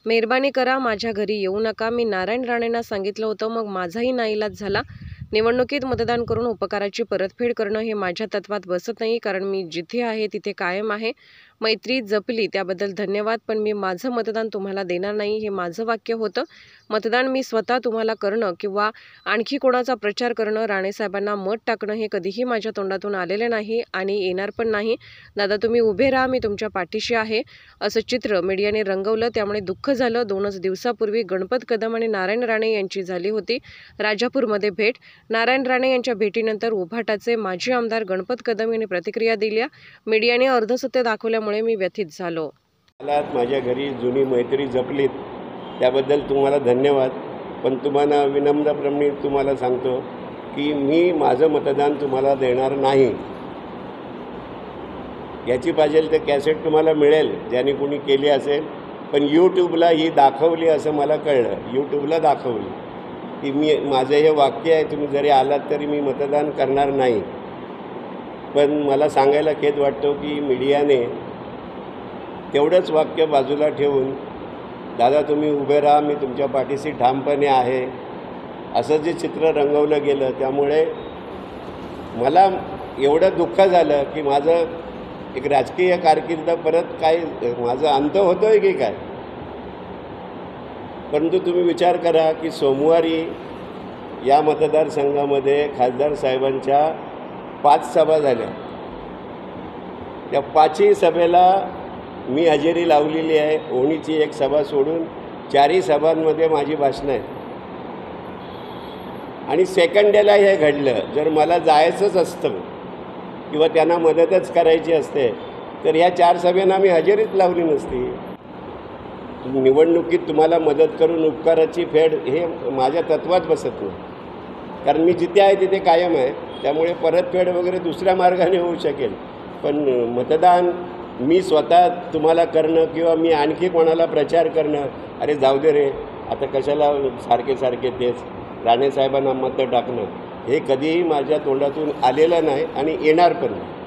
मेहरबानी करा, माझ्या घरी येऊ नका. मी नारायण राणेंना सांगितलं होतं. मग माझाही नाईलाज झाला. निवडणुकीत मतदान करून उपकाराची परतफेड करणं हे माझ्या तत्वात बसत नाही, कारण मी जिथे आहे तिथे कायम आहे. मैत्री जपली त्याबद्दल धन्यवाद, पण मी माझं मतदान तुम्हाला देणार नाही, हे माझं वाक्य होतं. मतदान मी स्वतः तुम्हाला करणं किंवा आणखी कोणाचा प्रचार करणं, राणेसाहेबांना मत टाकणं हे कधीही माझ्या तोंडातून आलेलं नाही आणि येणार पण नाही. दादा, तुम्ही उभे राहा, मी तुमच्या पाठीशी आहे, असं चित्र मीडियाने रंगवलं. त्यामुळे दुःख झालं. 2च दिवसापूर्वी गणपत कदम आणि नारायण राणे यांची झाली होती राजापूरमध्ये भेट. नारायण राणे यांच्या भेटीनंतर उभाटाचे माजी आमदार गणपत कदम यांनी प्रतिक्रिया दिल्या. मीडियाने अर्धसत्य दाखवल्यामुळे मी व्यथित झालो. माझ्या घरी जुनी मैत्री जपलीत त्याबद्दल तुम्हाला धन्यवाद, पण तुम्हाला विनम्रपणे तुम्हाला सांगतो की मी माझं मतदान तुम्हाला देणार नाही. याची पाहिजे ते कॅसेट तुम्हाला मिळेल ज्याने कोणी केली असेल, पण यूट्यूबला ही दाखवली असं मला कळलं. यूट्यूबला दाखवली की मी माझं हे वाक्य आहे, तुम्ही जरी आलात तरी मी मतदान करणार नाही. पण मला सांगायला खेद वाटतो की मीडियाने तेवढंच वाक्य बाजूला ठेवून, दादा तुम्ही उभे राहा, मी तुमच्या पाठीशी ठामपणे आहे, असं जे चित्र रंगवलं गेलं, त्यामुळे मला एवढं दुःख झालं की माझं एक राजकीय कारकीर्द परत काय माझा अंत होतो आहे की काय. परंतु तुम्ही विचार करा की सोमवारी या मतदारसंघामध्ये खासदार साहेबांच्या 5 सभा झाल्या. त्या 5ही सभेला मी हजेरी लावलेली आहे. ओणीची एक सभा सोडून 4ही सभांमध्ये माझी भाषणं आहेत. आणि सेकंड डेला हे घडलं. जर मला जायचंच असतं किंवा त्यांना मदतच करायची असते तर ह्या 4 सभेंना मी हजेरीच लावली नसती. निवडणुकीत तुम्हाला मदत करून उपकाराची फेड हे माझ्या तत्वात बसत नाही, कारण मी जिथे आहे तिथे कायम आहे. त्यामुळे परतफेड वगैरे दुसऱ्या मार्गाने होऊ शकेल, पण मतदान मी स्वतः तुम्हाला करणं किंवा मी आणखी कोणाला प्रचार करणं, अरे जाऊ दे रे, आता कशाला सारखे सारखे तेच राणेसाहेबांना मतं टाकणं, हे कधीही माझ्या तोंडातून आलेलं नाही आणि येणार पण नाही.